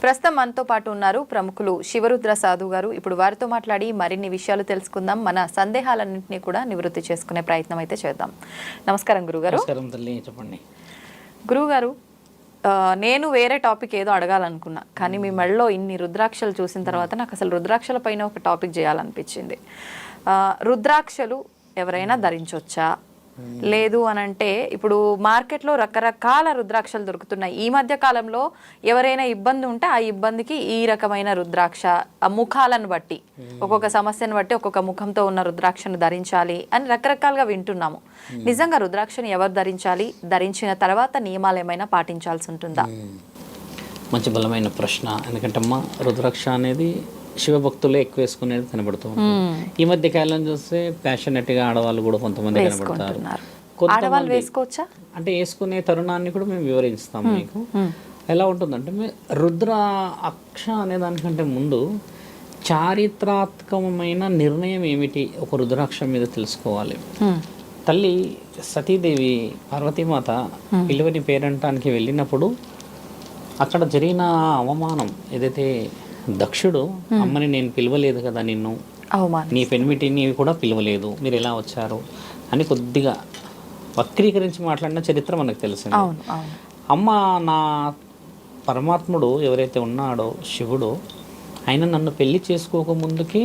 ప్రస్తుతం మనతో పాటు ఉన్నారు ప్రముఖులు శివరుద్ర సాధు గారు. ఇప్పుడు వారితో మాట్లాడి మరిన్ని విషయాలు తెలుసుకుందాం, మన సందేహాలన్నింటినీ కూడా నివృత్తి చేసుకునే ప్రయత్నం అయితే చేద్దాం. నమస్కారం గురుగారు. చెప్పండి గురుగారు, నేను వేరే టాపిక్ ఏదో అడగాలనుకున్నా, కానీ మీ మెడలో ఇన్ని రుద్రాక్షలు చూసిన తర్వాత నాకు అసలు రుద్రాక్షల పైన ఒక టాపిక్ చేయాలనిపించింది. రుద్రాక్షలు ఎవరైనా ధరించవచ్చా? లేదు అని అంటే ఇప్పుడు మార్కెట్లో రకరకాల రుద్రాక్షలు దొరుకుతున్నాయి. ఈ మధ్య కాలంలో ఎవరైనా ఇబ్బంది ఉంటే ఆ ఇబ్బందికి ఈ రకమైన రుద్రాక్ష, ముఖాలను బట్టి ఒక్కొక్క సమస్యను బట్టి ఒక్కొక్క ముఖంతో ఉన్న రుద్రాక్షను ధరించాలి అని రకరకాలుగా వింటున్నాము. నిజంగా రుద్రాక్షని ఎవరు ధరించాలి? ధరించిన తర్వాత నియమాలు ఏమైనా పాటించాల్సి ఉంటుందా? మంచి బలమైన ప్రశ్న. ఎందుకంటే అమ్మ, రుద్రాక్ష అనేది శివభక్తులే ఎక్కువ వేసుకునేది కనబడుతుంది. ఈ మధ్య కాలం చూస్తే ప్యాషనెట్గా ఆడవాళ్ళు కూడా కొంతమంది కనబడతారు. ఆడవాళ్ళు వేసుకోవచ్చా అంటే వేసుకునే తరుణాన్ని కూడా మేము వివరిస్తాం మీకు. ఎలా ఉంటుందంటే, రుద్ర అక్ష అనే దానికంటే ముందు చారిత్రాత్మకమైన నిర్ణయం ఏమిటి ఒక రుద్రాక్ష మీద తెలుసుకోవాలి. తల్లి సతీదేవి పార్వతీమాత పిలువని పేరంటానికి వెళ్ళినప్పుడు అక్కడ జరిగిన అవమానం ఏదైతే, దక్షుడు అమ్మని నేను పిలవలేదు కదా, నిన్ను నీ పెనిమిటిని కూడా పిలవలేదు, మీరు ఎలా వచ్చారు అని కొద్దిగా వక్రీకరించి మాట్లాడిన చరిత్ర మనకు తెలిసింది. అమ్మ, నా పరమాత్ముడు ఎవరైతే ఉన్నాడో శివుడు, ఆయన నన్ను పెళ్లి చేసుకోక ముందుకి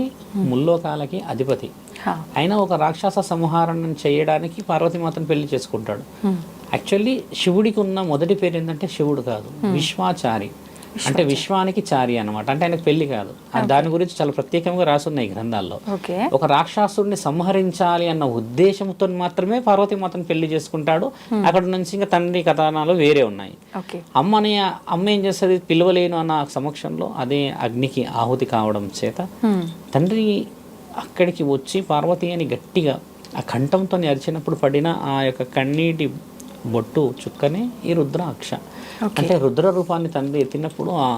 ముల్లోకాలకి అధిపతి. ఆయన ఒక రాక్షస సంహారణం చేయడానికి పార్వతీమాతను పెళ్లి చేసుకుంటాడు. యాక్చువల్లీ శివుడికి ఉన్న మొదటి పేరు ఏంటంటే శివుడు కాదు, విశ్వాచారి. అంటే విశ్వానికి చారి అనమాట. అంటే ఆయనకు పెళ్లి కాదు. దాని గురించి చాలా ప్రత్యేకంగా రాసున్నాయి గ్రంథాల్లో. ఒక రాక్షసుడిని సంహరించాలి అన్న ఉద్దేశంతో మాత్రమే పార్వతీమాతను పెళ్లి చేసుకుంటాడు. అక్కడ నుంచి ఇంకా తండ్రి కథనాలు వేరే ఉన్నాయి. అమ్మ ఏం చేస్తుంది, పిలవలేను అన్న సమక్షంలో అదే అగ్నికి ఆహుతి కావడం చేత తండ్రి అక్కడికి వచ్చి పార్వతి అని గట్టిగా ఆ కంఠంతో అరిచినప్పుడు పడిన ఆ యొక్క కన్నీటి బొట్టు చుక్కనే ఈ రుద్రాక్ష. అంటే రుద్ర రూపాన్ని తండ్రి ఎత్తినప్పుడు ఆ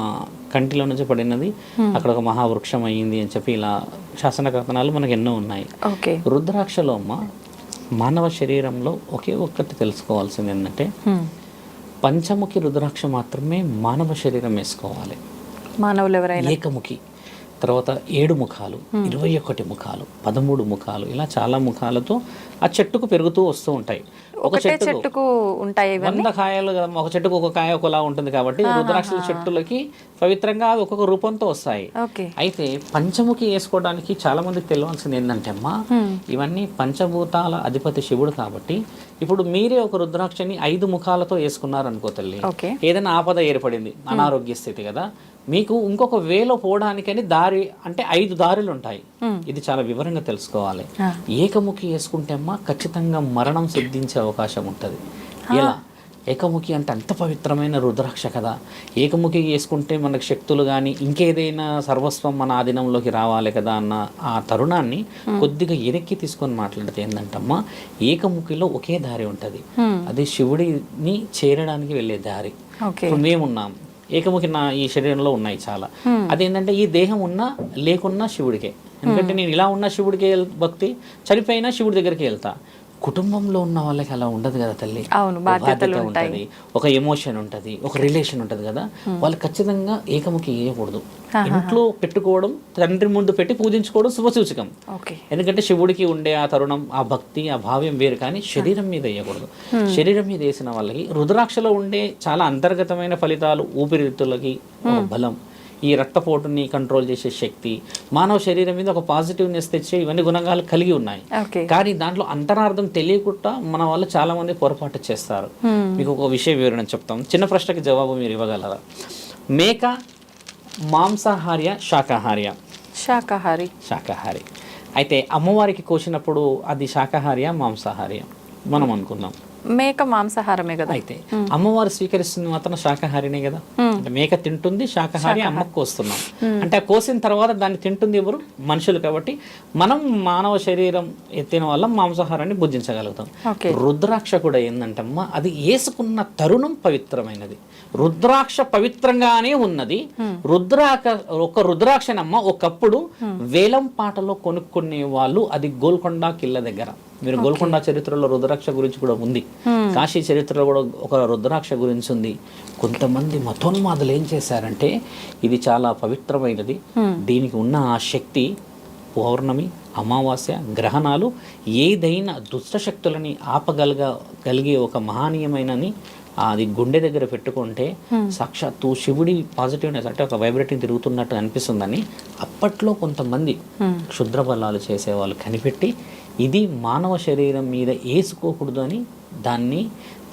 కంటిలో నుంచి పడినది అక్కడ ఒక మహావృక్షం అయ్యింది అని చెప్పి ఇలా శాసన కథనాలు మనకు ఎన్నో ఉన్నాయి. రుద్రాక్షలో అమ్మ, మానవ శరీరంలో ఒకే ఒక్కటి తెలుసుకోవాల్సింది ఏంటంటే, పంచముఖి రుద్రాక్ష మాత్రమే మానవ శరీరం వేసుకోవాలి. మానవులు ఎవరైనా ఏకముఖి, తర్వాత 7 ముఖాలు, 21 ముఖాలు, 13 ముఖాలు, ఇలా చాలా ముఖాలతో ఆ చెట్టుకు పెరుగుతూ వస్తూ ఉంటాయి. ఒక చెట్టుకు ఉంటాయి 100 కాయలు, ఒక చెట్టుకు ఒక కాయ ఒకలా ఉంటుంది. కాబట్టి రుద్రాక్షల చెట్టులకి పవిత్రంగా ఒక్కొక్క రూపంతో వస్తాయి. అయితే పంచముఖి వేసుకోవడానికి చాలా మందికి తెలియాల్సింది ఏంటంటే అమ్మా, ఇవన్నీ పంచభూతాల అధిపతి శివుడు కాబట్టి ఇప్పుడు మీరే ఒక రుద్రాక్షని 5 ముఖాలతో వేసుకున్నారు అనుకో తల్లి, ఏదైనా ఆపద ఏర్పడింది, అనారోగ్య స్థితి కదా, మీకు ఇంకొక వేలో పోవడానికని దారి అంటే 5 దారులు ఉంటాయి. ఇది చాలా వివరంగా తెలుసుకోవాలి. ఏకముఖి వేసుకుంటే అమ్మా ఖచ్చితంగా మరణం సిద్ధించే అవకాశం ఉంటుంది. ఎలా? ఏకముఖి అంటే అంత పవిత్రమైన రుద్రాక్ష కదా. ఏకముఖి వేసుకుంటే మనకు శక్తులు కానీ ఇంకేదైనా సర్వస్వం మన ఆధీనంలోకి రావాలి కదా అన్న ఆ తరుణాన్ని కొద్దిగా ఎనక్కి తీసుకొని మాట్లాడితే ఏంటంటమ్మా, ఏకముఖిలో ఒకే దారి ఉంటుంది. అది శివుడిని చేరడానికి వెళ్ళే దారి. ఇప్పుడు మేమున్నాం, ఏకముఖి నా ఈ శరీరంలో ఉన్నాయి చాలా. అదేంటంటే ఈ దేహం ఉన్నా లేకున్నా శివుడికే. ఎందుకంటే నేను ఇలా ఉన్న శివుడికే భక్తి, చనిపోయినా శివుడి దగ్గరికి వెళ్తా. కుటుంబంలో ఉన్న వాళ్ళకి అలా ఉండదు కదా తల్లి. బాధ్యత ఉంటుంది, ఒక ఎమోషన్ ఉంటుంది, ఒక రిలేషన్ ఉంటుంది కదా. వాళ్ళు ఖచ్చితంగా ఏకముఖి వేయకూడదు. ఇంట్లో పెట్టుకోవడం, తండ్రి ముందు పెట్టి పూజించుకోవడం శుభసూచకం. ఎందుకంటే శివుడికి ఉండే ఆ తరుణం, ఆ భక్తి, ఆ భావ్యం వేరు. కానీ శరీరం మీద వేయకూడదు. శరీరం మీద వేసిన వాళ్ళకి రుద్రాక్షలో ఉండే చాలా అంతర్గతమైన ఫలితాలు, ఊపిరితిత్తులకి బలం, ఈ రక్తపోటుని కంట్రోల్ చేసే శక్తి, మానవ శరీరం మీద ఒక పాజిటివ్నెస్ తెచ్చే ఇవన్నీ గుణాలు కలిగి ఉన్నాయి. కానీ దాంట్లో అంతరార్థం తెలియకుండా మన వాళ్ళు చాలా మంది పొరపాటు చేస్తారు. మీకు ఒక విషయ వివరణ చెప్తాం, చిన్న ప్రశ్నకి జవాబు మీరు ఇవ్వగలరా? మేక మాంసాహార్య శాకాహార్య? శాకాహారి. అయితే అమ్మవారికి కోసినప్పుడు అది శాకాహార్య మాంసాహార్య మనం అనుకుందాం. మేక మాంసాహారమే కదా. అయితే అమ్మవారు స్వీకరిస్తుంది మాత్రం శాకాహారినే కదా. అంటే మేక తింటుంది, శాకాహారి అమ్మకు కోస్తున్నాం. అంటే ఆ కోసిన తర్వాత దాన్ని తింటుంది ఎవరు? మనుషులు. కాబట్టి మనం మానవ శరీరం ఎత్తిన వల్ల మాంసాహారాన్ని భుజించగలుగుతాం. రుద్రాక్ష కూడా ఏంటంటమ్మా, అది వేసుకున్న తరుణం పవిత్రమైనది. రుద్రాక్ష పవిత్రంగానే ఉన్నది. ఒక రుద్రాక్షనమ్మ ఒకప్పుడు వేలం పాటలో కొనుక్కునే వాళ్ళు, అది గోల్కొండ కిల్ల దగ్గర మీరు గోల్కొండ చరిత్రలో రుద్రాక్ష గురించి కూడా ఉంది, కాశీ చరిత్రలో కూడా ఒక రుద్రాక్ష గురించి ఉంది. కొంతమంది మతోన్మాదులు ఏం చేశారంటే ఇది చాలా పవిత్రమైనది, దీనికి ఉన్న ఆ శక్తి పౌర్ణమి, అమావాస్య, గ్రహణాలు ఏదైనా దుష్టశక్తులని ఆపగలిగే ఒక మహనీయమైనని అది గుండె దగ్గర పెట్టుకుంటే సాక్షాత్తు శివుడి పాజిటివ్నెస్ అంటే ఒక వైబ్రేటింగ్ తిరుగుతున్నట్టు అనిపిస్తుందని అప్పట్లో కొంతమంది క్షుద్ర బలాలు చేసేవాళ్ళు కనిపెట్టి ఇది మానవ శరీరం మీద వేసుకోకూడదు అని దాన్ని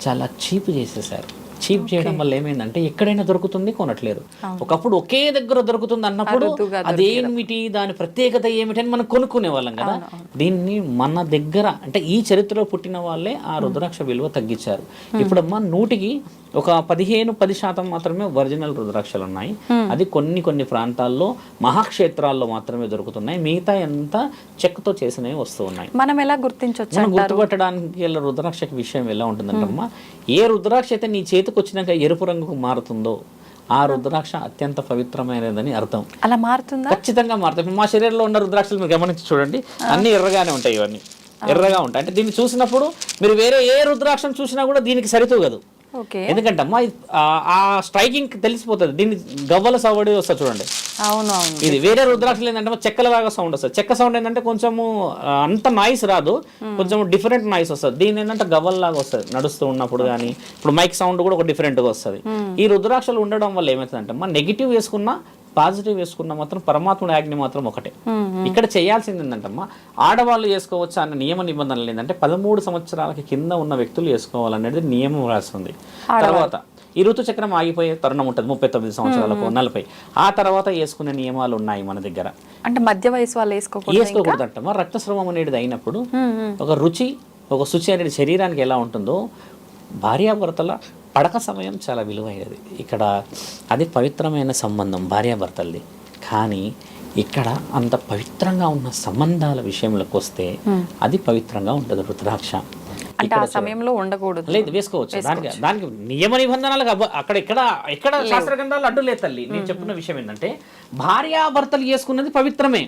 చాలా చీప్ చేసేసారు. చీప్ చేయడం వల్ల ఏమైందంటే ఎక్కడైనా దొరుకుతుంది, కొనట్లేదు. ఒకప్పుడు ఒకే దగ్గర దొరుకుతుంది అన్నప్పుడు అదేమిటి, దాని ప్రత్యేకత ఏమిటి అని మనం కొనుక్కునే వాళ్ళం కదా. దీన్ని మన దగ్గర అంటే ఈ చరిత్రలో పుట్టిన వాళ్ళే ఆ రుద్రాక్ష విలువ తగ్గించారు. ఇప్పుడమ్మా 100కి ఒక 10% మాత్రమే ఒరిజినల్ రుద్రాక్షలు ఉన్నాయి. అది కొన్ని ప్రాంతాల్లో మహాక్షేత్రాల్లో మాత్రమే దొరుకుతున్నాయి. మిగతా ఎంత చెక్కతో చేసినవి వస్తూ ఉన్నాయి. మనం ఎలా గుర్తించవచ్చు? మనం గుర్తుపట్టడానికి రుద్రాక్షకి విషయం ఎలా ఉంటుందంటమ్మా, ఏ రుద్రాక్ష అయితే నీ చేతికి వచ్చినాక ఎరుపు రంగుకు మారుతుందో ఆ రుద్రాక్ష అత్యంత పవిత్రమైనదని అర్థం. అలా మారుతుందా? ఖచ్చితంగా మారుతుంది. మా శరీరంలో ఉన్న రుద్రాక్షలు మీరు గమనించి చూడండి, అన్ని ఎర్రగానే ఉంటాయి. ఇవన్నీ ఎర్రగా ఉంటాయి. అంటే దీన్ని చూసినప్పుడు మీరు వేరే ఏ రుద్రాక్షను చూసినా కూడా దీనికి సరితూగదు. ఎందుకంటే అమ్మా ఆ స్ట్రైకింగ్ తెలిసిపోతుంది. దీన్ని గవ్వల సౌండ్ వస్తుంది చూడండి. అవును, ఇది వేరే రుద్రాక్షలు ఏంటంటే చెక్కలలాగా సౌండ్ వస్తుంది. చెక్క సౌండ్ ఏంటంటే కొంచెము అంత నాయిస్ రాదు, కొంచెం డిఫరెంట్ నాయిస్ వస్తుంది. దీని ఏంటంటే గవ్వల్లాగా వస్తుంది నడుస్తూ ఉన్నప్పుడు. కానీ ఇప్పుడు మైక్ సౌండ్ కూడా ఒక డిఫరెంట్గా వస్తుంది. ఈ రుద్రాక్షలు ఉండడం వల్ల ఏమవుతుందంటే అమ్మా నెగిటివ్ వేసుకున్నా పాజిటివ్ వేసుకున్న మాత్రం పరమాత్ముడి ఆజ్ఞ మాత్రం ఒకటే. ఇక్కడ చేయాల్సింది ఏంటంటమ్మా, ఆడవాళ్ళు వేసుకోవచ్చు అన్న నియమ నిబంధనలు ఏంటంటే 13 సంవత్సరాలకి కింద ఉన్న వ్యక్తులు వేసుకోవాలనేది నియమం రాస్తుంది. తర్వాత ఈ ఋతుచక్రం ఆగిపోయే తరుణం ఉంటుంది 39 సంవత్సరాలకు 40. ఆ తర్వాత వేసుకునే నియమాలు ఉన్నాయి మన దగ్గర. అంటే మధ్య వయసు వాళ్ళు వేసుకోకూడదు అంటమ్మా. రక్తస్రావం అనేది అయినప్పుడు ఒక రుచి ఒక శుచి అనేది శరీరానికి ఎలా ఉంటుందో భార్యాభర్తల పడక సమయం చాలా విలువైనది. ఇక్కడ అది పవిత్రమైన సంబంధం భార్యాభర్తలది. కానీ ఇక్కడ అంత పవిత్రంగా ఉన్న సంబంధాల విషయంలోకి వస్తే అది పవిత్రంగా ఉంటుంది రుద్రాక్ష. సమయంలో ఉండకూడదు, లేదు వేసుకోవచ్చు. దానికి నియమ నిబంధనలకు ఎక్కడ శాస్త్ర గ్రంథాలు అడ్డు లేదు తల్లి. నేను చెప్తున్న విషయం ఏంటంటే భార్యాభర్తలు వేసుకున్నది పవిత్రమే.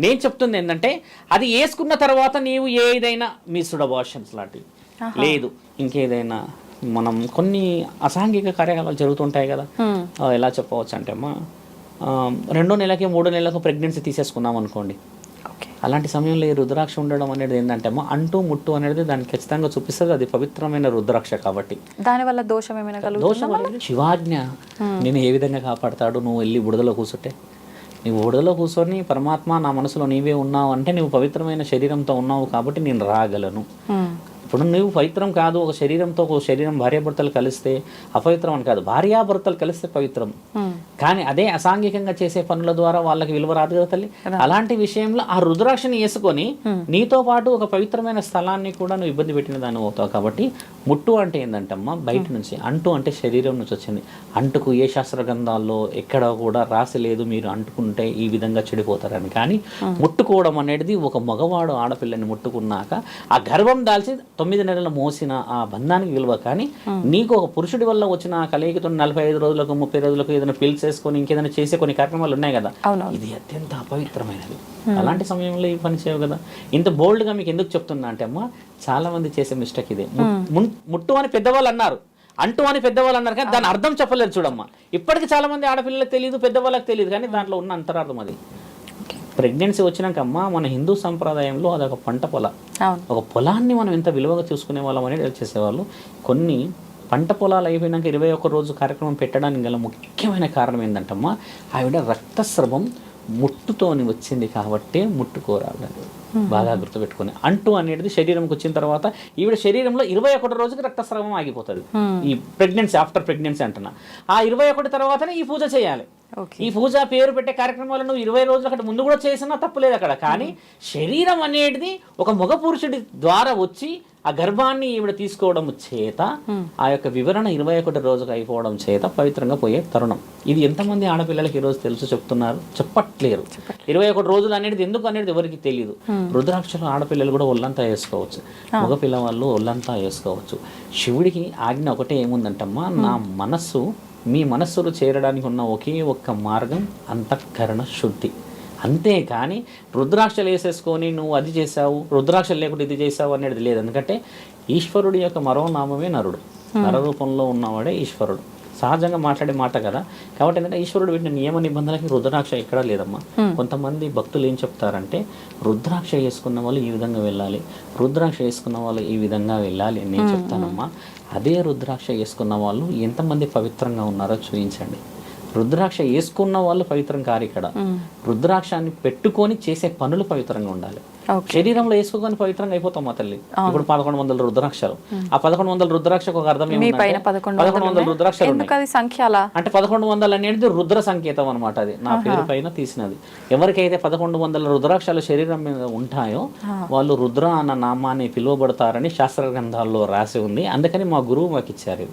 నేను చెప్తుంది ఏంటంటే అది వేసుకున్న తర్వాత నీవు ఏదైనా మీ సుడభాషన్స్ లాంటివి లేదు ఇంకేదైనా మనం కొన్ని అసాంఘిక కార్యకలాపాలు జరుగుతుంటాయి కదా. ఎలా చెప్పవచ్చు అంటే అమ్మా 2వ నెలకి 3వ నెలకు ప్రెగ్నెన్సీ తీసేసుకున్నాం అనుకోండి. అలాంటి సమయంలో ఈ రుద్రాక్ష ఉండడం అనేది ఏంటంటే అమ్మా అంటూ ముట్టు అనేది దాన్ని ఖచ్చితంగా చూపిస్తుంది. అది పవిత్రమైన రుద్రాక్ష కాబట్టి దానివల్ల దోషం ఏమైనా దోషం అనేది శివాజ్ఞ నేను ఏ విధంగా కాపాడతాడు. నువ్వు వెళ్ళి బుడదలో కూర్చుంటే నువ్వు బుడదలో కూర్చొని పరమాత్మ నా మనసులో నీవే ఉన్నావు అంటే నువ్వు పవిత్రమైన శరీరంతో ఉన్నావు కాబట్టి నేను రాగలను. ఇప్పుడు నువ్వు పవిత్రం కాదు, ఒక శరీరంతో ఒక శరీరం భార్యాభర్తలు కలిస్తే అపవిత్రం అని కాదు, భార్యాభర్తలు కలిస్తే పవిత్రం. కానీ అదే అసాంఘికంగా చేసే పనుల ద్వారా వాళ్ళకి విలువ రాదు కదా తల్లి. అలాంటి విషయంలో ఆ రుద్రాక్షని వేసుకొని నీతో పాటు ఒక పవిత్రమైన స్థలాన్ని కూడా నువ్వు ఇబ్బంది పెట్టిన దాన్ని అవుతావు. కాబట్టి ముట్టు అంటే ఏంటంటమ్మా బయట నుంచి, అంటు అంటే శరీరం నుంచి వచ్చింది. అంటుకు ఏ శాస్త్ర గ్రంథాల్లో ఎక్కడ కూడా రాసి లేదు మీరు అంటుకుంటే ఈ విధంగా చెడిపోతారని. కానీ ముట్టుకోవడం అనేది ఒక మగవాడు ఆడపిల్లని ముట్టుకున్నాక ఆ గర్భం దాల్చి 9 నెలలు మోసిన ఆ బంధానికి విలువ. కానీ నీకు ఒక పురుషుడి వల్ల వచ్చిన కలయికతో 45 రోజులకు 30 రోజులకు ఏదైనా పిల్స్ వేసుకొని ఇంకేదైనా చేసే కొన్ని కార్యక్రమాలు ఉన్నాయి కదా, ఇది అత్యంత అపవిత్రమైనది. అలాంటి సమయంలో ఈ పని చేయవు కదా. ఇంత బోల్డ్గా మీకు ఎందుకు చెప్తున్నా అంటే అమ్మా చాలా మంది చేసే మిస్టేక్ ఇదే. ముట్టు అని పెద్దవాళ్ళు అన్నారు, అంటూ అని పెద్దవాళ్ళు అన్నారు, కానీ దాని అర్థం చెప్పలేదు చూడమ్మా. ఇప్పటికి చాలా మంది ఆడపిల్లలకు తెలియదు, పెద్దవాళ్ళకి తెలియదు, కానీ దాంట్లో ఉన్న అంతరార్థం అది. ప్రెగ్నెన్సీ వచ్చినాక అమ్మ మన హిందూ సంప్రదాయంలో అదొక పంట పొల. ఒక పొలాన్ని మనం ఎంత విలువగా చూసుకునే వాళ్ళం అనేది చేసేవాళ్ళు. కొన్ని పంట పొలాలు అయిపోయినాక 21 రోజు కార్యక్రమం పెట్టడానికి గల ముఖ్యమైన కారణం ఏంటంటమ్మా ఆవిడ రక్తస్రావం ముట్టుతోని వచ్చింది కాబట్టి ముట్టుకోరాదు. బాగా గుర్తుపెట్టుకుని అంటూ అనేది శరీరంకి వచ్చిన తర్వాత ఈవిడ శరీరంలో 21 రోజుకి రక్తస్రావం ఆగిపోతుంది. ఈ ప్రెగ్నెన్సీ ఆఫ్టర్ ప్రెగ్నెన్సీ అంటున్నా. ఆ 21 తర్వాతనే ఈ పూజ చేయాలి. ఈ పూజ పేరు పెట్టే కార్యక్రమాలు నువ్వు 20 రోజుల కంటే ముందు కూడా చేసినా తప్పులేదు అక్కడ. కానీ శరీరం అనేది ఒక మగ పురుషుడి ద్వారా వచ్చి ఆ గర్భాన్ని ఈవిడ తీసుకోవడం చేత ఆ యొక్క వివరణ 21 రోజుకు అయిపోవడం చేత పవిత్రంగా పోయే తరుణం. ఇది ఎంతమంది ఆడపిల్లలకి ఈరోజు తెలుసు చెప్తున్నారు? చెప్పట్లేరు. 21 రోజులు అనేది ఎందుకు అనేది ఎవరికి తెలియదు. రుద్రాక్షలు ఆడపిల్లలు కూడా ఒళ్ళంతా వేసుకోవచ్చు, మగ పిల్లవాళ్ళు ఒళ్ళంతా వేసుకోవచ్చు. శివుడికి ఆజ్ఞ ఒకటే ఏముందంటమ్మా, నా మనస్సు మీ మనస్సులో చేరడానికి ఉన్న ఒకే ఒక్క మార్గం అంతఃకరణ శుద్ధి. అంతే కానీ రుద్రాక్షలు వేసేసుకొని నువ్వు అది చేసావు, రుద్రాక్షలు లేకుండా ఇది చేసావు అనేది లేదు. ఎందుకంటే ఈశ్వరుడి యొక్క మరో నామమే నరుడు, నర రూపంలో ఉన్నవాడే ఈశ్వరుడు. సహజంగా మాట్లాడే మాట కదా. కాబట్టి ఏంటంటే ఈశ్వరుడు పెట్టిన నియమ నిబంధనలకి రుద్రాక్ష ఎక్కడా లేదమ్మా. కొంతమంది భక్తులు ఏం చెప్తారంటే రుద్రాక్ష వేసుకున్న వాళ్ళు ఈ విధంగా వెళ్ళాలి, రుద్రాక్ష వేసుకున్న వాళ్ళు ఈ విధంగా వెళ్ళాలి అని నేను చెప్తానమ్మా. అదే రుద్రాక్ష వేసుకున్న వాళ్ళు ఎంతమంది పవిత్రంగా ఉన్నారో చూపించండి. రుద్రాక్ష వేసుకున్న వాళ్ళు పవిత్రం కారు. ఇక్కడ రుద్రాక్షాన్ని పెట్టుకొని చేసే పనులు పవిత్రంగా ఉండాలి. శరీరంలో వేసుకోగానే పవిత్రంగా అయిపోతాం మా తల్లి. ఇప్పుడు 1100 రుద్రాక్షలు, ఆ 1100 రుద్రాక్షకు ఒక అర్థం ఏమిటంటే 1100 రుద్రాక్షలు అంటే 1100 అనేది రుద్ర సంకేతం అనమాట. అది నా పేరు పైన తీసినది. ఎవరికైతే 1100 రుద్రాక్షలు శరీరం మీద ఉంటాయో వాళ్ళు రుద్ర అన్న నామాన్ని పిలువబడతారని శాస్త్ర గ్రంథాల్లో రాసి ఉంది. అందుకని మా గురువు మాకు ఇచ్చారు.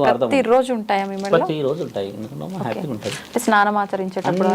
ప్రతిరోజు ఉంటాయి, హ్యాపీగా ఉంటుంది. స్నానం ఆచరించేటప్పుడు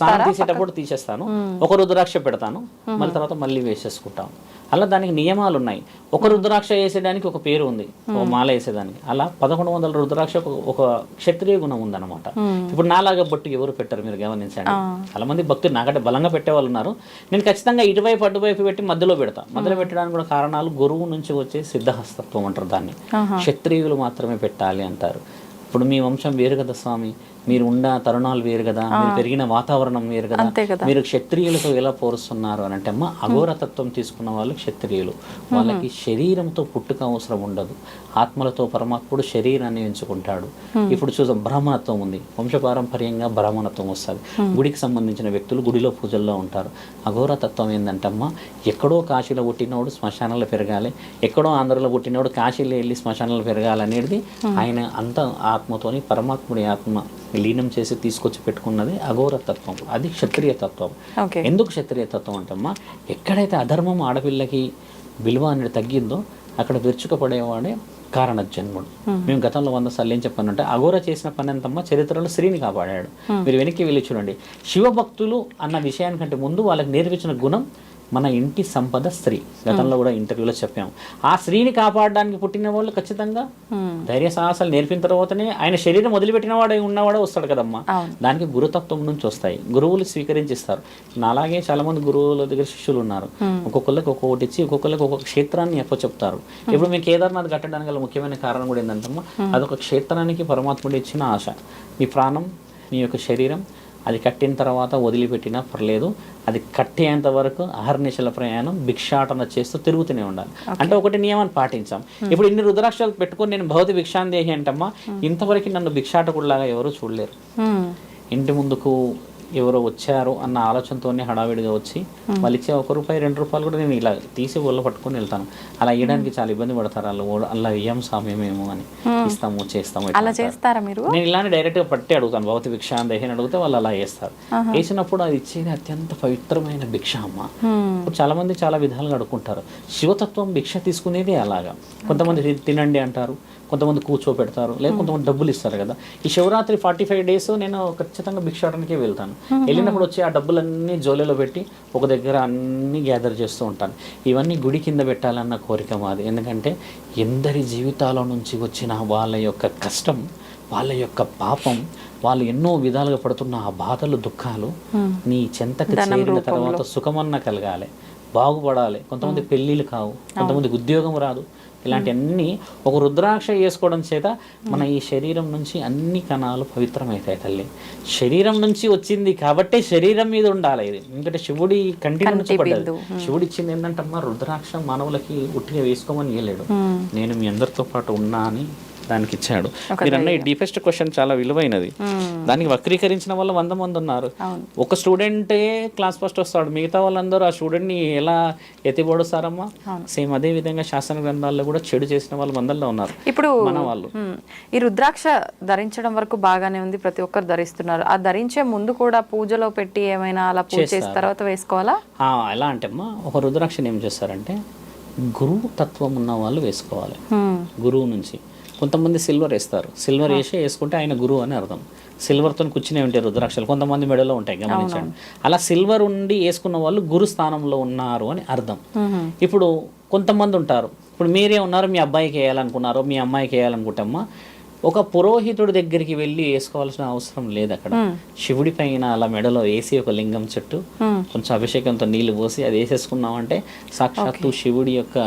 స్నానం తీసేటప్పుడు తీసేస్తాను, ఒక రుద్రాక్ష పెడతాను, మళ్ళీ తర్వాత మళ్ళీ వేసేసుకుంటాం. అలా దానికి నియమాలు ఉన్నాయి. ఒక రుద్రాక్ష వేసేదానికి ఒక పేరు ఉంది, ఒక మాల వేసేదానికి. అలా 1100 రుద్రాక్ష ఒక క్షత్రియ గుణం ఉందన్నమాట. ఇప్పుడు నాలాగా బొట్టు ఎవరు పెట్టారు మీరు గమనించండి. చాలా మంది భక్తులు నాకంటే బలంగా పెట్టేవాళ్ళు ఉన్నారు. నేను ఖచ్చితంగా ఇటువైపు అటువైపు పెట్టి మధ్యలో పెడతా. మధ్యలో పెట్టడానికి కూడా కారణాలు గురువు నుంచి వచ్చే సిద్ధహస్తత్వం అంటారు దాన్ని. క్షత్రియులు మాత్రమే పెట్టాలి అంటారు. ఇప్పుడు మీ వంశం వేరు కదా స్వామి, మీరు ఉన్న తరుణాలు వేరు కదా, మీరు పెరిగిన వాతావరణం వేరు కదా, మీరు క్షత్రియులతో ఎలా పోరుస్తున్నారు అని అంటే అమ్మ అఘోరతత్వం తీసుకున్న వాళ్ళు క్షత్రియులు. వాళ్ళకి శరీరంతో పుట్టుక అవసరం ఉండదు, ఆత్మలతో పరమాత్ముడు శరీరాన్ని ఎంచుకుంటాడు. ఇప్పుడు చూసాం బ్రాహ్మణత్వం ఉంది, వంశపారంపర్యంగా బ్రాహ్మణత్వం వస్తుంది. గుడికి సంబంధించిన వ్యక్తులు గుడిలో పూజల్లో ఉంటారు. అఘోరతత్వం ఏంటంటే అమ్మ ఎక్కడో కాశీలో పుట్టినోడు శ్మశానంలో పెరగాలి, ఎక్కడో ఆంధ్రలో పుట్టినోడు కాశీలో వెళ్ళి శ్మశానంలో పెరగాలి అనేది ఆయన అంత ఆత్మతోని పరమాత్ముడి ఆత్మ లీనం చేసి తీసుకొచ్చి పెట్టుకున్నది అఘోరతత్వం. అది క్షత్రియ తత్వం. ఎందుకు క్షత్రియ తత్వం అంటమ్మా, ఎక్కడైతే అధర్మం ఆడపిల్లకి విలువ అనేది తగ్గిందో అక్కడ విరుచుకుపడేవాడే కారణ జన్ముడు. మేము గతంలో 100 సార్లు ఏం చెప్పానంటే అఘోర చేసిన పని అంతమ్మా చరిత్రలో స్త్రీని కాపాడాడు. మీరు వెనక్కి వెళ్ళి చూడండి, శివభక్తులు అన్న విషయానికంటే ముందు వాళ్ళకి నేర్పించిన గుణం మన ఇంటి సంపద స్త్రీ. గతంలో కూడా ఇంటర్వ్యూలో చెప్పాము. ఆ స్త్రీని కాపాడడానికి పుట్టిన వాళ్ళు ఖచ్చితంగా ధైర్య సాహసాలు నేర్పిన తర్వాతనే ఆయన శరీరం వదిలిపెట్టిన వాడు ఉన్నవాడే వస్తాడు కదమ్మా. దానికి గురుతత్వం నుంచి వస్తాయి, గురువులు స్వీకరించిస్తారు. అలాగే చాలా మంది గురువుల దగ్గర శిష్యులు ఉన్నారు. ఒక్కొక్కరికి ఒక్కొక్కటి ఇచ్చి ఒక్కొక్కరికి ఒక్కొక్క క్షేత్రాన్ని చెప్తారు. ఇప్పుడు మీకు కేదార్నాథ్ కట్టడానికి గల ముఖ్యమైన కారణం కూడా ఏంటంటమ్మా, అదొక క్షేత్రానికి పరమాత్ముడు ఇచ్చిన ఆశ. నీ ప్రాణం, నీ యొక్క శరీరం అది కట్టిన తర్వాత వదిలిపెట్టినా పర్లేదు, అది కట్టేంత వరకు అహర్నిశల ప్రయాణం భిక్షాటన చేస్తూ తిరుగుతూనే ఉండాలి. అంటే ఒకటి నియమాన్ని పాటించాం. ఇప్పుడు ఇన్ని రుద్రాక్షలు పెట్టుకొని నేను భౌతి భిక్షాందేహి అంటమ్మా, ఇంతవరకు నన్ను భిక్షాటకుడిలాగా ఎవరు చూడలేరు. ఇంటి ముందుకు ఎవరో వచ్చారు అన్న ఆలోచనతోనే హడావిడిగా వచ్చి వాళ్ళు ఇచ్చే ₹1 ₹2 కూడా నేను ఇలా తీసి ఒళ్ళు పట్టుకొని వెళ్తాను. అలా ఇవ్వడానికి చాలా ఇబ్బంది పడతారు వాళ్ళు. అలా ఇయ్యం సామ్యమేమో అని ఇస్తాము చేస్తాము. నేను ఇలానే డైరెక్ట్ గా పట్టి అడుగుతాను, భౌతి భిక్ష అని అడిగితే వాళ్ళు అలా వేస్తారు. వేసినప్పుడు అది ఇచ్చేది అత్యంత పవిత్రమైన భిక్ష అమ్మ. ఇప్పుడు చాలా మంది చాలా విధాలుగా అడుగుకుంటారు. శివతత్వం భిక్ష తీసుకునేది అలాగా. కొంతమంది తినండి అంటారు, కొంతమంది కూర్చోపెడతారు, లేదా కొంతమంది డబ్బులు ఇస్తారు కదా. ఈ శివరాత్రి 45 days నేను ఖచ్చితంగా భిక్షాటనకే వెళ్తాను. వెళ్ళినప్పుడు వచ్చి ఆ డబ్బులన్నీ జోలిలో పెట్టి ఒక దగ్గర అన్నీ గ్యాదర్ చేస్తూ ఉంటాను. ఇవన్నీ గుడి కింద పెట్టాలన్న కోరిక మాది. ఎందుకంటే ఎందరి జీవితాల నుంచి వచ్చిన వాళ్ళ యొక్క కష్టం, వాళ్ళ యొక్క పాపం, వాళ్ళు ఎన్నో విధాలుగా పడుతున్న ఆ బాధలు, దుఃఖాలు నీ చెంతకు చేరిన తర్వాత సుఖమన్న కలగాలి, బాగుపడాలి. కొంతమంది పెళ్ళిళ్ళు కావు, కొంతమందికి ఉద్యోగం రాదు. ఇలాంటివన్నీ ఒక రుద్రాక్ష వేసుకోవడం చేత మన ఈ శరీరం నుంచి అన్ని కణాలు పవిత్రమవుతాయి తల్లి. శరీరం నుంచి వచ్చింది కాబట్టి శరీరం మీద ఉండాలి ఇది. ఎందుకంటే శివుడి కంటి నుంచి పడ్డది. శివుడు ఇచ్చింది ఏంటంటే రుద్రాక్ష మానవులకి ఉట్టిగా వేసుకోమని ఇవ్వలేడు. నేను మీ అందరితో పాటు ఉన్నా అని దానికి ఇచ్చాడు. మీరు అన్న ఈ డీపెస్ట్ క్వశ్చన్ చాలా విలువైనది. దానికి వక్రీకరించిన వాళ్ళు 100 మంది ఉన్నారు. ఒక స్టూడెంటే క్లాస్ ఫస్ట్ వస్తాడు, మిగతా వాళ్ళందరూ ఆ స్టూడెంట్ ని ఎలా ఎత్తిపొడుస్తారమ్మా. సేమ్ అదే విధంగా శాస్త్ర గ్రంథాల్లో కూడా చెడు చేసిన వాళ్ళు 100లో ఉన్నారు. ఇప్పుడు మన వాళ్ళు ఈ రుద్రాక్ష ధరించడం వరకు బాగానే ఉంది, ప్రతి ఒక్కరు ధరిస్తున్నారు. ఆ ధరించే ముందు కూడా పూజలో పెట్టి ఏమైనా అలా పూజ చేసిన తర్వాత వేసుకోవాలా? ఎలా అంటే అమ్మా, ఒక రుద్రాక్షని ఏం చేస్తారంటే గురువు తత్వం ఉన్న వాళ్ళు వేసుకోవాలి. గురువు నుంచి కొంతమంది సిల్వర్ వేస్తారు, సిల్వర్ వేసుకుంటే ఆయన గురువు అని అర్థం. సిల్వర్తో కూర్చునే ఉంటాయి రుద్రాక్షలు, కొంతమంది మెడలో ఉంటాయి గమనించండి. అలా సిల్వర్ ఉండి వేసుకున్న వాళ్ళు గురు స్థానంలో ఉన్నారు అని అర్థం. ఇప్పుడు కొంతమంది ఉంటారు, ఇప్పుడు మీరే ఉన్నారు, మీ అబ్బాయికి వేయాలనుకున్నారో మీ అమ్మాయికి వేయాలనుకుంటామా, ఒక పురోహితుడి దగ్గరికి వెళ్ళి వేసుకోవాల్సిన అవసరం లేదు అక్కడ. శివుడి పైన అలా మెడలో వేసి ఒక లింగం చుట్టూ కొంచెం అభిషేకంతో నీళ్లు పోసి అది వేసేసుకున్నామంటే సాక్షాత్తు శివుడి యొక్క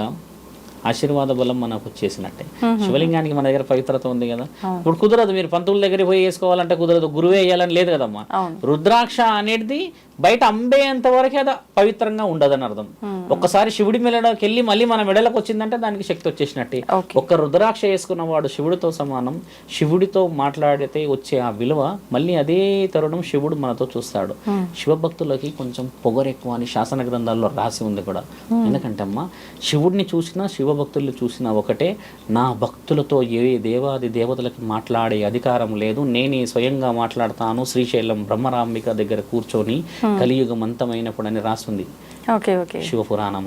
ఆశీర్వాద బలం మనకు వచ్చేసినట్టే. శివలింగానికి మన దగ్గర పవిత్రత ఉంది కదా. ఇప్పుడు కుదరదు, మీరు పంతుల దగ్గరికి పోయి వేసుకోవాలంటే కుదరదు, గురువే వేయాలని లేదు కదమ్మా. రుద్రాక్ష అనేది బయట అంబేంత వరకే అది పవిత్రంగా ఉండదని అర్థం. ఒక్కసారి శివుడి మెడలోకి వెళ్ళి మళ్ళీ మన మెడలకు వచ్చిందంటే దానికి శక్తి వచ్చేసినట్టే. ఒక్క రుద్రాక్ష వేసుకున్నవాడు శివుడితో సమానం. శివుడితో మాట్లాడితే వచ్చే ఆ విలువ మళ్ళీ అదే తరుణం శివుడు మనతో చూస్తాడు. శివభక్తులకి కొంచెం పొగరెక్కువ అని శాసన గ్రంథాల్లో రాసి ఉంది కూడా. ఎందుకంటే అమ్మా, శివుడిని చూసినా శివభక్తులు చూసినా ఒకటే. నా భక్తులతో ఏ దేవాది దేవతలకి మాట్లాడే అధికారం లేదు, నేనే స్వయంగా మాట్లాడతాను శ్రీశైలం బ్రహ్మరాంబిక దగ్గర కూర్చొని కలియుగం అంతమైనప్పుడు అని రాస్తుంది శివపురాణం.